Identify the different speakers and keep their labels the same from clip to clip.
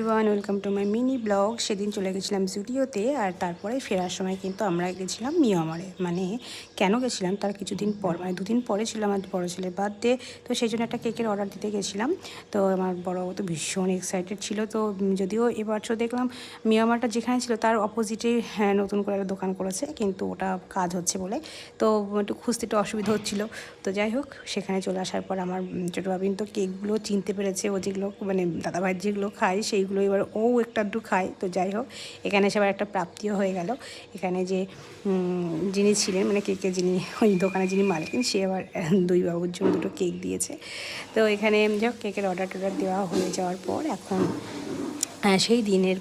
Speaker 1: Everyone, welcome to my mini blog. সেদিন চলে গেছিলাম জুডিওতে, আর তারপরে ফেরার সময় কিন্তু আমরা গেছিলাম মিয়ামারে। মানে কেন গেছিলাম তার কিছুদিন পর, মানে দুদিন পরে ছিল আমার বড়ো ছেলের বার্থডে। তো সেই জন্য একটা কেকের অর্ডার দিতে গেছিলাম। তো আমার বড় তো ভীষণ এক্সাইটেড ছিল। তো যদিও এবছর দেখলাম মিয়ামারটা যেখানে ছিল তার অপোজিটে নতুন করে একটা দোকান করেছে, কিন্তু ওটা কাজ হচ্ছে বলে তো একটু খুঁজতে একটু অসুবিধা হচ্ছিলো। তো যাই হোক, সেখানে চলে আসার পর আমার ছোটো বাবিন তো কেকগুলো চিনতে পেরেছে। ও যেগুলো মানে দাদাভাইয়ের যেগুলো খায় সেইগুলো এবার ও একটু খায়। তো যাই হোক, এখানে সবার একটা প্রাপ্তিও হয়ে গেল। এখানে যে যিনি ছিলেন, মানে কেকের যিনি, ওই দোকানে যিনি মালিকেন, সে আবার দুই বাবুর জন্য দুটো কেক দিয়েছে। তো এখানে যাই হোক, কেকের অর্ডার দেওয়া হয়ে যাওয়ার পর এখন সেই দিনের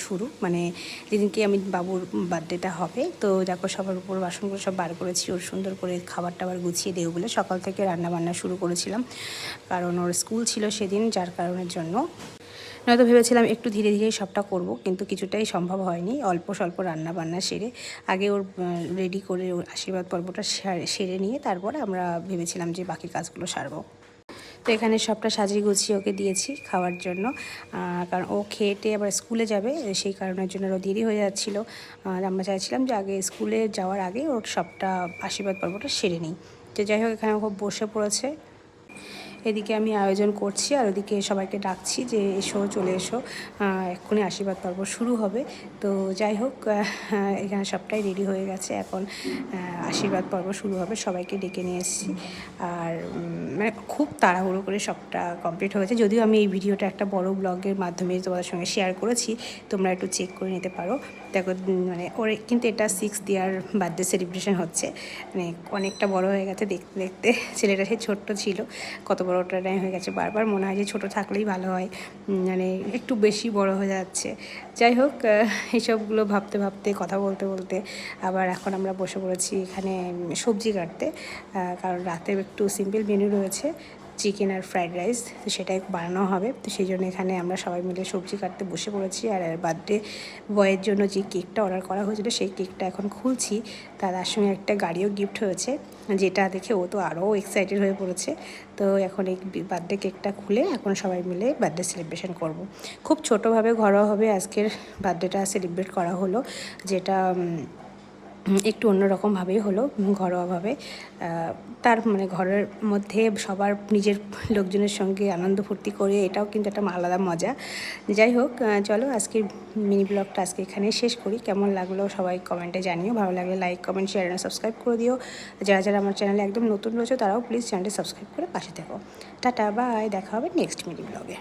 Speaker 1: শুরু, মানে যেদিনকে আমি বাবুর বার্থডেটা হবে। তো দেখো, সবার উপর বাসনগুলো সব বার করেছি, ওর সুন্দর করে খাবার টাবার গুছিয়ে দেবো বলে সকাল থেকে রান্নাবান্না শুরু করেছিলাম, কারণ ওর স্কুল ছিল সেদিন, যার কারণের জন্য। নয়তো ভেবেছিলাম একটু ধীরে ধীরেই সবটা করব, কিন্তু কিছুটাই সম্ভব হয়নি। অল্প স্বল্প রান্না বান্না সেরে আগে ওর রেডি করে ওর আশীর্বাদ পর্বটা সেরে নিয়ে তারপরে আমরা ভেবেছিলাম যে বাকি কাজগুলো সারবো। তো এখানে সবটা সাজিয়ে গুছিয়ে ওকে দিয়েছি খাওয়ার জন্য, কারণ ও খেয়েটে আবার স্কুলে যাবে, সেই কারণের জন্য আরও দেরি হয়ে যাচ্ছিলো। আমরা চাইছিলাম যে আগে স্কুলে যাওয়ার আগে ওর সবটা আশীর্বাদ পর্বটা সেরে নিই। তো যাই হোক, এখানে খুব বসে পড়েছে। এদিকে আমি আয়োজন করছি আর ওদিকে সবাইকে ডাকছি যে এসো, চলে এসো, এক্ষুনি আশীর্বাদ পর্ব শুরু হবে। তো যাই হোক, এখানে সবটাই রেডি হয়ে গেছে। এখন আশীর্বাদ পর্ব শুরু হবে, সবাইকে ডেকে নিয়ে এসেছি। আর মানে খুব তাড়াহুড়ো করে সবটা কমপ্লিট হয়েছে। যদিও আমি এই ভিডিওটা একটা বড় ব্লগের মাধ্যমে তোমাদের সঙ্গে শেয়ার করেছি, তোমরা একটু চেক করে নিতে পারো। দেখো, মানে ওর কিন্তু এটা 6th ইয়ার বার্থডে সেলিব্রেশন হচ্ছে। মানে অনেকটা বড় হয়ে গেছে দেখতে দেখতে। ছেলেটা সে ছোট্ট ছিল, কত বড়টাই হয়ে গেছে। বারবার মনে হয় যে ছোটো থাকলেই ভালো হয়, মানে একটু বেশি বড় হয়ে যাচ্ছে। যাই হোক, এইসবগুলো ভাবতে ভাবতে, কথা বলতে বলতে আবার এখন আমরা বসে পড়েছি এখানে সবজি কাটতে, কারণ রাতে একটু সিম্পল মেনু রয়েছে, চিকেন আর ফ্রাইড রাইস, তো সেটাই বানানো হবে। তো সেই জন্য এখানে আমরা সবাই মিলে সবজি কাটতে বসে পড়েছি। আর বার্থডে বয়ের জন্য যে কেকটা অর্ডার করা হয়েছিল সেই কেকটা এখন খুলছি। তার সঙ্গে একটা গাড়িও গিফট হয়েছে, যেটা দেখে ও তো আরও এক্সাইটেড হয়ে পড়েছে। তো এখন এই বার্থডে কেকটা খুলে এখন সবাই মিলে বার্থডে সেলিব্রেশন করব। খুব ছোটোভাবে, ঘরোয়াভাবে আজকের বার্থডেটা সেলিব্রেট করা হলো, যেটা একটু অন্যরকমভাবেই হলো, ঘরোয়াভাবে। তার মানে ঘরের মধ্যে সবার নিজের লোকজনের সঙ্গে আনন্দ ফুর্তি করে, এটাও কিন্তু একটা আলাদা মজা। যাই হোক, চলো আজকের মিনি ব্লগটা আজকে এখানেই শেষ করি। কেমন লাগলো সবাই কমেন্টে জানিও, ভালো লাগলে লাইক, কমেন্ট, শেয়ার আর সাবস্ক্রাইব করে দিও। যারা যারা আমার চ্যানেলে একদম নতুন রয়েছে তারাও প্লিজ চ্যানেলটি সাবস্ক্রাইব করে পাশে থেকো। টাটা, বাই, দেখা হবে নেক্সট মিনি ব্লগে।